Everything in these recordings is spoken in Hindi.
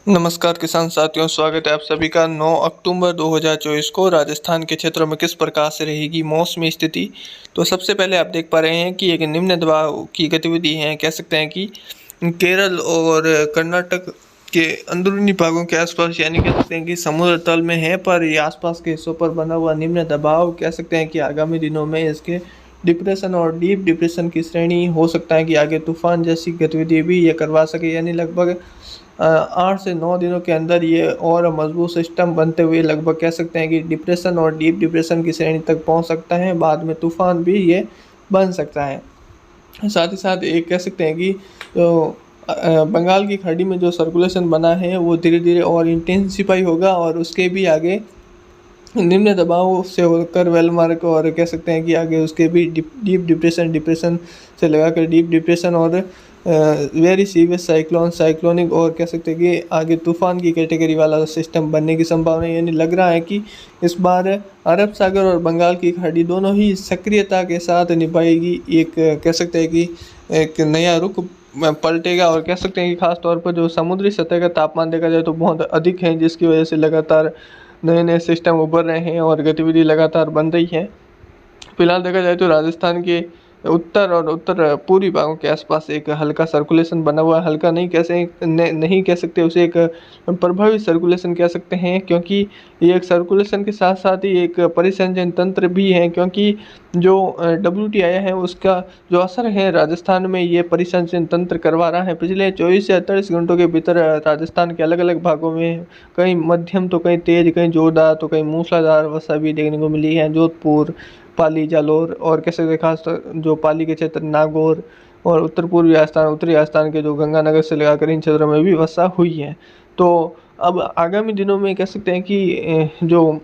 नमस्कार किसान साथियों, स्वागत है आप सभी का। 9 अक्टूबर 2024 को राजस्थान के क्षेत्रों में किस प्रकार से रहेगी मौसमी स्थिति। तो सबसे पहले आप देख पा रहे हैं कि एक निम्न दबाव की गतिविधि है। कह सकते हैं कि केरल और कर्नाटक के अंदरूनी भागों के आसपास, यानी कह सकते हैं कि समुद्र तल में है, पर ये आसपास के हिस्सों पर बना हुआ निम्न दबाव कह सकते हैं कि आगामी दिनों में इसके डिप्रेशन और डीप डिप्रेशन की श्रेणी हो सकता है कि आगे तूफान जैसी गतिविधि भी ये करवा सके। यानी लगभग 8 से 9 दिनों के अंदर ये और मजबूत सिस्टम बनते हुए लगभग कह सकते हैं कि डिप्रेशन और डीप डिप्रेशन की श्रेणी तक पहुंच सकता है। बाद में तूफान भी ये बन सकता है। साथ ही साथ एक कह सकते हैं कि बंगाल की खाड़ी में जो सर्कुलेशन बना है वो धीरे धीरे और इंटेंसिफाई होगा और उसके भी आगे निम्न दबाव से होकर वेलमार्क और कह सकते हैं कि आगे उसके भी डीप डिप्रेशन से लगाकर डीप डिप्रेशन और वेरी सीवियस साइक्लोनिक और कह सकते हैं कि आगे तूफान की कैटेगरी वाला सिस्टम बनने की संभावना है। यानी लग रहा है कि इस बार अरब सागर और बंगाल की खाड़ी दोनों ही सक्रियता के साथ निभाएगी। एक कह सकते हैं कि एक नया रुख पलटेगा और कह सकते हैं कि खास तौर पर जो समुद्री सतह का तापमान देखा जाए तो बहुत अधिक है, जिसकी वजह से लगातार नए नए सिस्टम उभर रहे हैं और गतिविधि लगातार बन रही है। फिलहाल देखा जाए तो राजस्थान के उत्तर और उत्तर पूर्वी भागों के आसपास एक हल्का सर्कुलेशन बना हुआ है। हल्का नहीं कह सकते उसे, एक प्रभावी सर्कुलेशन कह सकते हैं, क्योंकि ये एक सर्कुलेशन के साथ साथ ही एक परिसंचरण तंत्र भी है। क्योंकि जो WT आया है उसका जो असर है राजस्थान में, ये परिसंचरण तंत्र करवा रहा है। पिछले 24 से 48 घंटों के भीतर राजस्थान के अलग अलग भागों में कहीं मध्यम तो कहीं तेज, कहीं जोरदार तो कहीं मूसलाधार वर्षा भी देखने को मिली है। जोधपुर, पाली, जालौर और कैसे खास जो पाली के क्षेत्र नागौर और उत्तर पूर्वी राजस्थान, उत्तरी राजस्थान के जो गंगानगर से लगाकर इन क्षेत्रों में भी वर्षा हुई है। तो अब आगामी दिनों में कह सकते हैं कि जो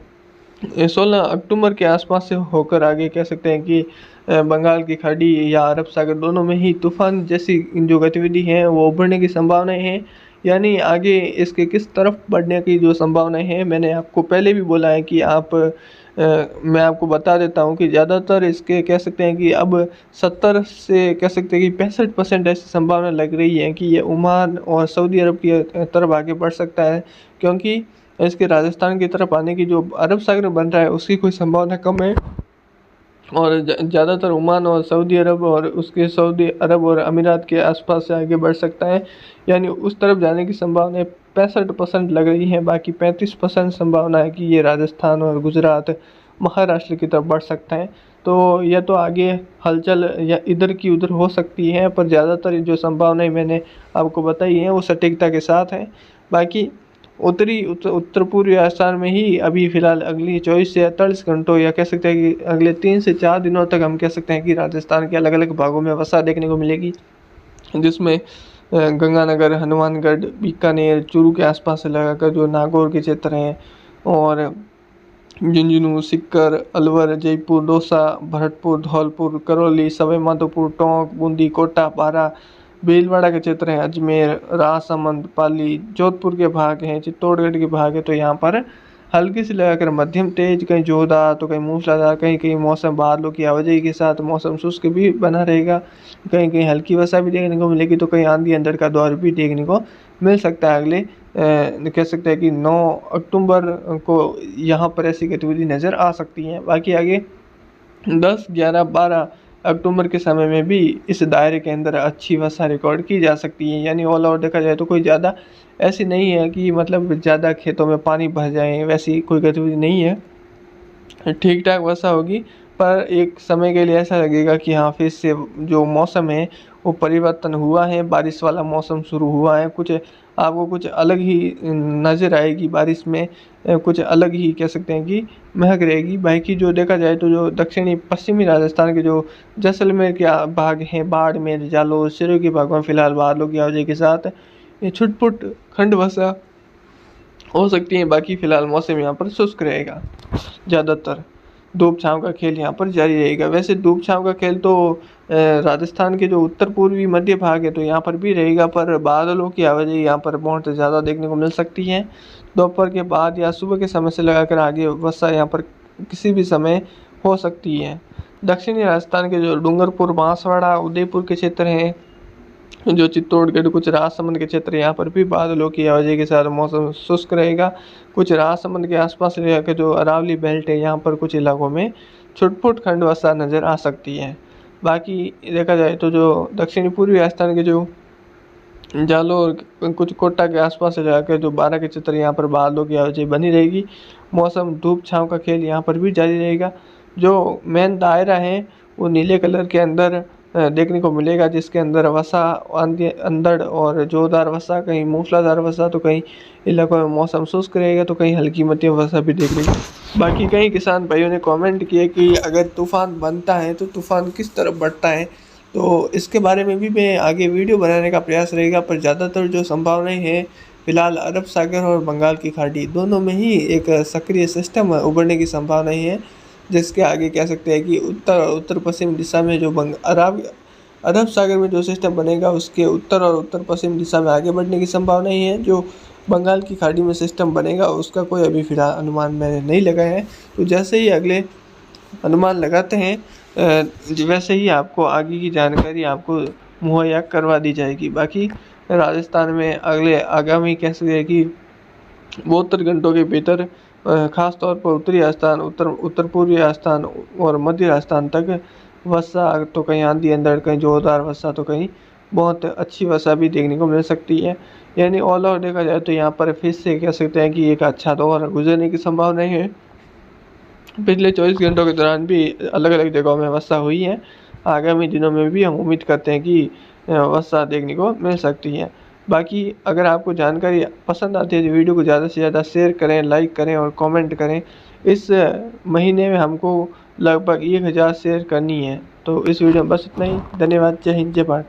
16 अक्टूबर के आसपास से होकर आगे कह सकते हैं कि बंगाल की खाड़ी या अरब सागर दोनों में ही तूफान जैसी जो गतिविधि है वो उभरने की संभावनाएं हैं। यानी आगे इसके किस तरफ बढ़ने की जो संभावनाएं हैं, मैंने आपको पहले भी बोला है कि मैं आपको बता देता हूँ कि ज़्यादातर इसके कह सकते हैं कि अब 70 से कह सकते हैं कि 65% ऐसी संभावना लग रही है कि ये ओमान और सऊदी अरब की तरफ आगे बढ़ सकता है। क्योंकि इसके राजस्थान की तरफ आने की जो अरब सागर में बन रहा है उसकी कोई संभावना कम है और ज़्यादातर ओमान और सऊदी अरब और उसके सऊदी अरब और अमीरात के आसपास से आगे बढ़ सकता है। यानी उस तरफ जाने की संभावना 65% लग रही है। बाकी 35% संभावना है कि ये राजस्थान और गुजरात, महाराष्ट्र की तरफ बढ़ सकता है। तो यह तो आगे हलचल या इधर की उधर हो सकती है, पर ज़्यादातर जो संभावनाएं मैंने आपको बताई हैं वो सटीकता के साथ हैं। बाकी उत्तर पूर्वी राजस्थान में ही अभी फिलहाल अगली 24 से 48 घंटों या कह सकते हैं कि अगले 3 से 4 दिनों तक हम कह सकते हैं कि राजस्थान के अलग अलग भागों में वर्षा देखने को मिलेगी, जिसमें गंगानगर, हनुमानगढ़, बीकानेर, चूरू के आसपास से लगाकर जो नागौर के क्षेत्र हैं और झुंझुनू, सीकर, अलवर, जयपुर, दौसा, भरतपुर, धौलपुर, करौली, सवाई माधोपुर, टोंक, बूंदी, कोटा, बारा, भीलवाड़ा के क्षेत्र हैं, अजमेर, राजसमंद, पाली, जोधपुर के भाग हैं, चित्तौड़गढ़ के भाग है। तो यहाँ पर हल्की से लगाकर मध्यम तेज, कहीं जोरदार तो कहीं मूसलाधार, कहीं कहीं मौसम बादलों की आवाजाही के साथ मौसम शुष्क भी बना रहेगा। कहीं कहीं हल्की वर्षा भी देखने को मिलेगी, तो कहीं आंधी अंधड़ का दौर भी देखने को मिल सकता है। अगले कह सकते हैं कि 9 अक्टूबर को यहाँ पर ऐसी गतिविधि नज़र आ सकती है। बाकी आगे 10, 11, 12 अक्टूबर के समय में भी इस दायरे के अंदर अच्छी वर्षा रिकॉर्ड की जा सकती है। यानी ऑल ओवर देखा जाए तो कोई ज़्यादा ऐसी नहीं है कि मतलब ज़्यादा खेतों में पानी भर जाए, वैसी कोई गतिविधि नहीं है। ठीक ठाक वर्षा होगी, पर एक समय के लिए ऐसा लगेगा कि हाँ फिर से जो मौसम है वो परिवर्तन हुआ है, बारिश वाला मौसम शुरू हुआ है। आपको कुछ अलग ही नज़र आएगी बारिश में, कुछ अलग ही कह सकते हैं कि महक रहेगी। बाकी जो देखा जाए तो जो दक्षिणी पश्चिमी राजस्थान के जो जैसलमेर के भाग हैं, बाड़मेर, जालौर, सिरोही के भागों में फिलहाल बादलों की आवाजाही के साथ ये छुटपुट खंड वर्षा हो सकती है। बाकी फिलहाल मौसम यहाँ पर शुष्क रहेगा। ज़्यादातर धूप छाँव का खेल यहाँ पर जारी रहेगा। वैसे धूप छाँव का खेल तो राजस्थान के जो उत्तर पूर्वी मध्य भाग है तो यहाँ पर भी रहेगा, पर बादलों की आवाजाही यहाँ पर बहुत ज़्यादा देखने को मिल सकती है। दोपहर के बाद या सुबह के समय से लगाकर आगे वर्षा यहाँ पर किसी भी समय हो सकती है। दक्षिणी राजस्थान के जो डूंगरपुर, बांसवाड़ा, उदयपुर के क्षेत्र हैं जो चित्तौड़गढ़, कुछ राजसमंद के क्षेत्र, यहाँ पर भी बादलों की आवाजाही के साथ मौसम शुष्क रहेगा। कुछ राजसमंद के आसपास के जो अरावली बेल्ट है, यहाँ पर कुछ इलाकों में छुटपुट खंड वर्षा नज़र आ सकती है। बाकी देखा जाए तो जो दक्षिणी पूर्वी राजस्थान के जो जालोर, कुछ कोटा के आसपास से जाकर जो 12 के क्षेत्र, यहाँ पर बादलों की आवाजाही बनी रहेगी। मौसम धूप छांव का खेल यहाँ पर भी जारी रहेगा। जो मेन दायरा है वो नीले कलर के अंदर देखने को मिलेगा, जिसके अंदर वर्षा, आंधी, अंधड़ और जोरदार वर्षा, कहीं मूसलाधार वर्षा, तो कहीं इलाकों में मौसम शुष्क रहेगा, तो कहीं हल्की मध्यम वर्षा भी देखने को। बाकी कई किसान भाइयों ने कमेंट किए कि अगर तूफान बनता है तो तूफान किस तरफ बढ़ता है, तो इसके बारे में भी मैं आगे वीडियो बनाने का प्रयास रहेगा। पर ज़्यादातर जो संभावनाएं हैं फिलहाल अरब सागर और बंगाल की खाड़ी दोनों में ही एक सक्रिय सिस्टम उभरने की संभावनाएं हैं, जिसके आगे कह सकते हैं कि उत्तर पश्चिम दिशा में जो अरब सागर में जो सिस्टम बनेगा उसके उत्तर और उत्तर पश्चिम दिशा में आगे बढ़ने की संभावना ही है। जो बंगाल की खाड़ी में सिस्टम बनेगा उसका कोई अभी फिलहाल अनुमान मैंने नहीं लगाया है, तो जैसे ही अगले अनुमान लगाते हैं वैसे ही आपको आगे की जानकारी आपको मुहैया करवा दी जाएगी। बाकी राजस्थान में अगले आगामी कह सकते हैं कि 72 घंटों के भीतर खास तौर पर उत्तरी राजस्थान, उत्तर पूर्वी राजस्थान और मध्य राजस्थान तक वर्षा, तो कहीं आंधी अंधड़, कहीं जोरदार वर्षा, तो कहीं बहुत अच्छी वर्षा भी देखने को मिल सकती है। यानी ऑल ओवर देखा जाए तो यहाँ पर फिर से कह सकते हैं कि एक अच्छा दौर गुजरने की संभावना है। पिछले 24 घंटों के दौरान भी अलग अलग जगहों में वर्षा हुई है। आगामी दिनों में भी हम उम्मीद करते हैं कि वर्षा देखने को मिल सकती है। बाकी अगर आपको जानकारी पसंद आती है तो वीडियो को ज़्यादा से ज़्यादा शेयर करें, लाइक करें और कमेंट करें। इस महीने में हमको लगभग 1000 शेयर करनी है। तो इस वीडियो में बस इतना ही। धन्यवाद। जय हिंद, जय भारत।